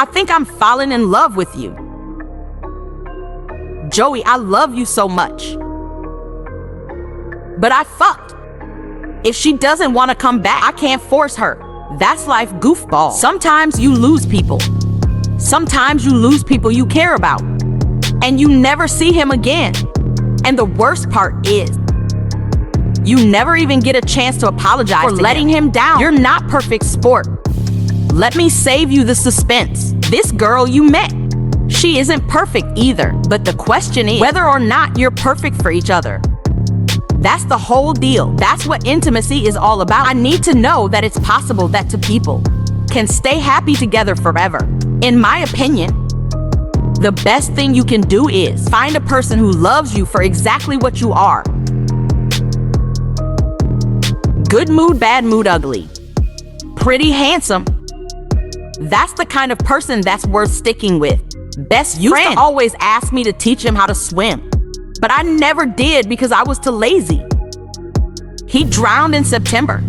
I think I'm falling in love with you. Joey, I love you so much. But I fucked. If she doesn't want to come back, I can't force her. That's life, goofball. Sometimes you lose people. Sometimes you lose people you care about. And you never see him again. And the worst part is, you never even get a chance to apologize for letting him down. You're not perfect sport. Let me save you the suspense. This girl you met, she isn't perfect either. But the question is whether or not you're perfect for each other. That's the whole deal. That's what intimacy is all about. I need to know that it's possible that two people can stay happy together forever. In my opinion, the best thing you can do is find a person who loves you for exactly what you are. Good mood, bad mood, ugly. Pretty, handsome. That's the kind of person that's worth sticking with. Best friend always asked me to teach him how to swim, but I never did because I was too lazy. He drowned in September.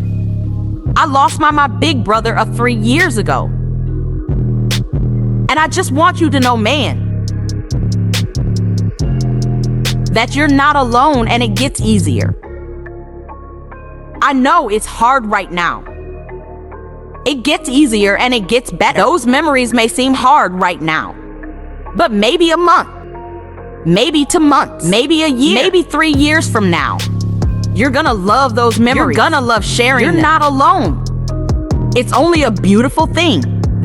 I lost my big brother of 3 years ago. And I just want you to know, man, that you're not alone and it gets easier. I know it's hard right now. It gets easier and it gets better. Those memories may seem hard right now, but maybe a month, maybe 2 months, maybe a year, maybe 3 years from now, you're gonna love those memories. You're gonna love sharing them. You're not alone. It's only a beautiful thing.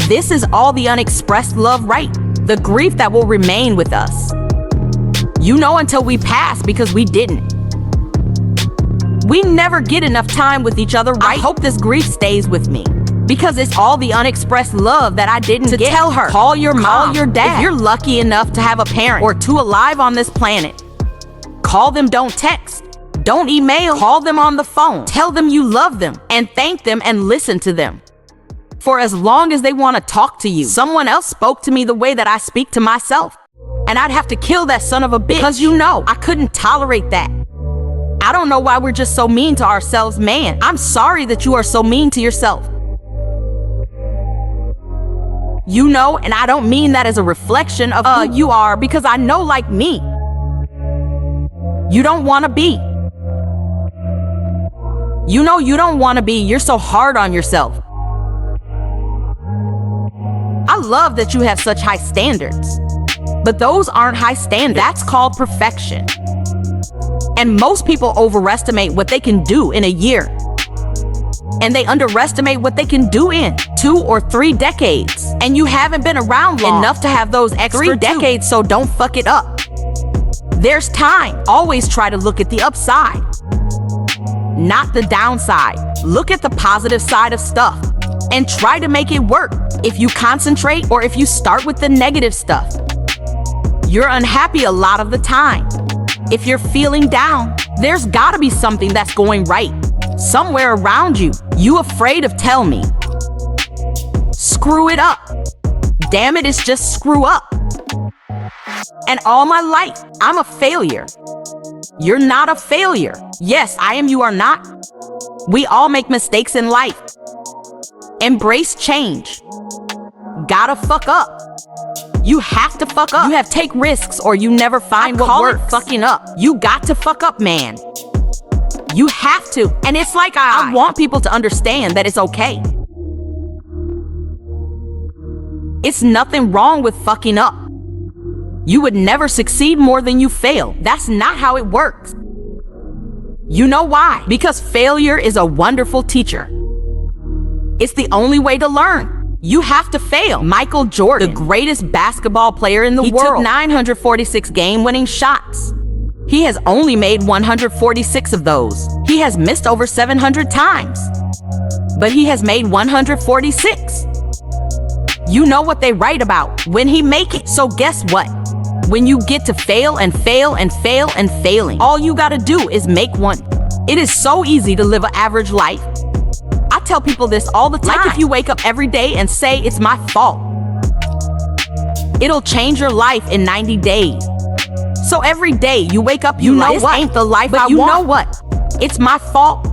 This is all the unexpressed love, right? The grief that will remain with us. You know, until we pass, because we didn't. We never get enough time with each other, right? I hope this grief stays with me, because it's all the unexpressed love that I didn't get. To tell her, call your mom, call your dad. If you're lucky enough to have a parent or two alive on this planet, call them, don't text, don't email, call them on the phone. Tell them you love them and thank them and listen to them. For as long as they want to talk to you. Someone else spoke to me the way that I speak to myself, and I'd have to kill that son of a bitch, because you know, I couldn't tolerate that. I don't know why we're just so mean to ourselves, man. I'm sorry that you are so mean to yourself. You know, and I don't mean that as a reflection of who you are, because I know, like me, you don't want to be. You know you don't want to be. You're so hard on yourself. I love that you have such high standards, but those aren't high standards. That's called perfection. And most people overestimate what they can do in a year, and they underestimate what they can do in 2 or 3 decades. And you haven't been around long enough to have those extra 3 decades, so don't fuck it up. There's time. Always try to look at the upside, not the downside. Look at the positive side of stuff and try to make it work. If you concentrate or if you start with the negative stuff, you're unhappy a lot of the time. If you're feeling down, there's gotta be something that's going right somewhere around you. You afraid of tell me. Screw it up. Damn it, it's just screw up. And all my life, I'm a failure. You're not a failure. Yes, I am, you are not. We all make mistakes in life. Embrace change. Gotta fuck up. You have to fuck up. You have to take risks or you never find what works. Fucking up. You got to fuck up, man. You have to. And it's like I want people to understand that it's okay. It's nothing wrong with fucking up. You would never succeed more than you fail. That's not how it works. You know why? Because failure is a wonderful teacher. It's the only way to learn. You have to fail. Michael Jordan, the greatest basketball player in the world, took 946 game-winning shots. He has only made 146 of those. He has missed over 700 times, but he has made 146. You know what they write about when he make it. So guess what? When you get to fail and fail and fail and failing, all you gotta do is make one. It is so easy to live an average life. I tell people this all the time. Like if you wake up every day and say, it's my fault, it'll change your life in 90 days. So every day you wake up, you know what? This ain't the life I want. You know what? It's my fault.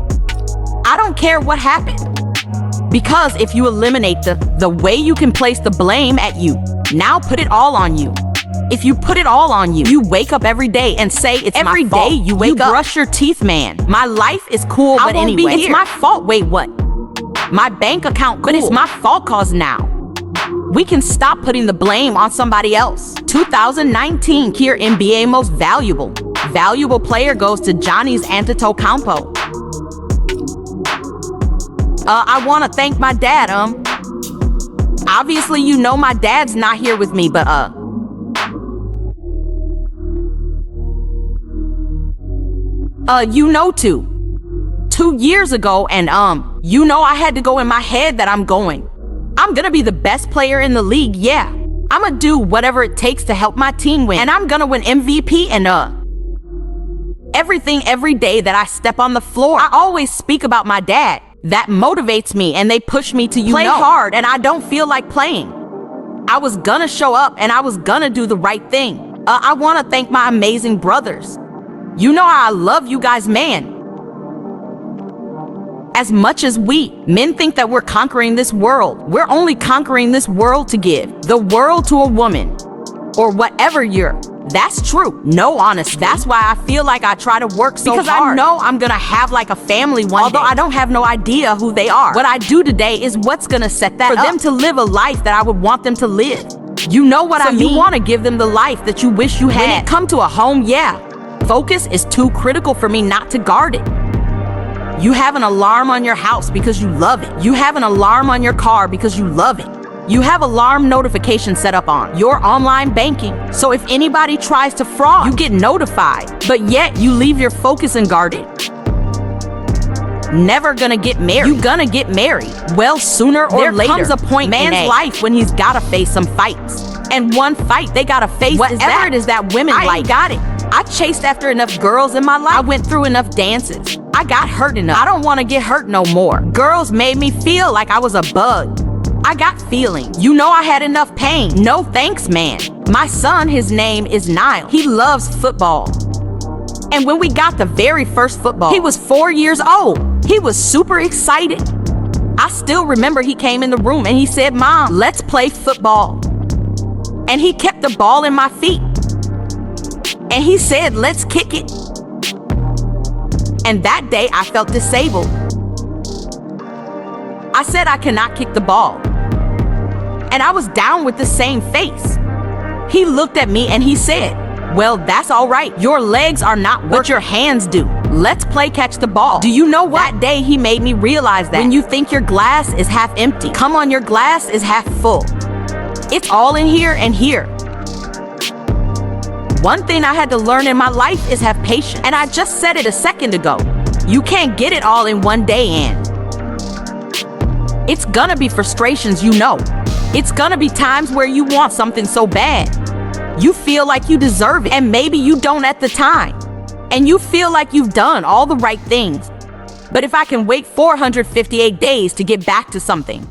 I don't care what happened. Because if you eliminate the way you can place the blame at you, now put it all on you. If you put it all on you, you wake up every day and say it's every my fault. Day you wake up, brush your teeth, man. My life is cool, but anyway, it's my fault. Wait, what? My bank account, cool. But it's my fault cause now. We can stop putting the blame on somebody else. 2019 Kier NBA Most Valuable player goes to Giannis Antetokounmpo. I want to thank my dad. Obviously, you know my dad's not here with me, but you know, 2 years ago, and you know I had to go in my head that I'm gonna be the best player in the league. Yeah, I'm gonna do whatever it takes to help my team win, and I'm gonna win MVP and everything every day that I step on the floor. I always speak about my dad. That motivates me, and they push me to play hard, and I don't feel like playing. I was gonna show up, and I was gonna do the right thing. I want to thank my amazing brothers. You know I love you guys, man. As much as we men think that we're conquering this world, we're only conquering this world to give the world to a woman or whatever you're. That's true. No, honest. That's why I feel like I try to work so hard. Because I know I'm gonna have like a family one day. Although I don't have no idea who they are. What I do today is what's gonna set that up. For them to live a life that I would want them to live. You know what I mean? You wanna give them the life that you wish you had. When it come to a home, yeah. Focus is too critical for me not to guard it. You have an alarm on your house because you love it. You have an alarm on your car because you love it. You have alarm notification set up on your online banking. So if anybody tries to fraud, you get notified. But yet you leave your focus and guard it. Never gonna get married. You gonna get married. Well, sooner or later. There comes a point in man's life when he's gotta face some fights. And one fight they gotta face whatever it is that women like. I got it. I chased after enough girls in my life. I went through enough dances. I got hurt enough. I don't want to get hurt no more. Girls made me feel like I was a bug. I got feelings. You know I had enough pain. No thanks, man. My son, his name is Niall. He loves football. And when we got the very first football, he was 4 years old. He was super excited. I still remember he came in the room and he said, "Mom, let's play football." And he kept the ball in my feet. And he said, "Let's kick it." And that day I felt disabled. I said I cannot kick the ball. And I was down with the same face. He looked at me and he said, "Well, that's all right. Your legs are not what your hands do. Let's play catch the ball." Do you know what? That day he made me realize that when you think your glass is half empty, come on, your glass is half full. It's all in here and here. One thing I had to learn in my life is have patience. And I just said it a second ago. You can't get it all in one day, and it's gonna be frustrations, you know. It's gonna be times where you want something so bad. You feel like you deserve it, and maybe you don't at the time. And you feel like you've done all the right things. But if I can wait 458 days to get back to something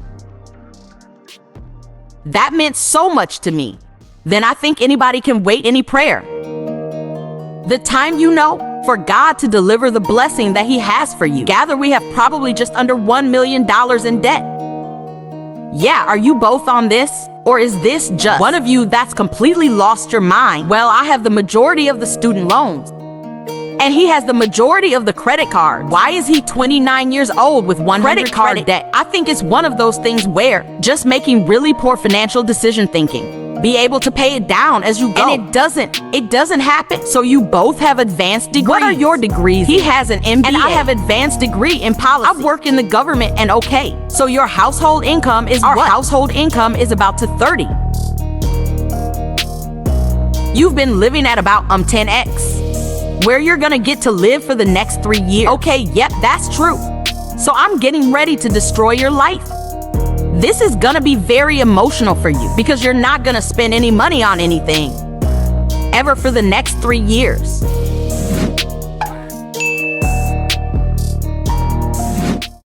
that meant so much to me, then I think anybody can wait any prayer. The time, you know, for God to deliver the blessing that He has for you. Gather, we have probably just under $1 million in debt. Yeah, are you both on this? Or is this just one of you that's completely lost your mind? Well, I have the majority of the student loans. And he has the majority of the credit card. Why is he 29 years old with 100 card debt? I think it's one of those things where just making really poor financial decision thinking. Be able to pay it down as you go. And it doesn't happen. So you both have advanced degrees. What are your degrees? He has an MBA. And I have advanced degree in policy. I work in the government, and okay. So your household income is what? Our household income is about to 30. You've been living at about 10x. Where you're gonna get to live for the next 3 years. Okay, yep, that's true. So I'm getting ready to destroy your life. This is gonna be very emotional for you because you're not gonna spend any money on anything ever for the next 3 years.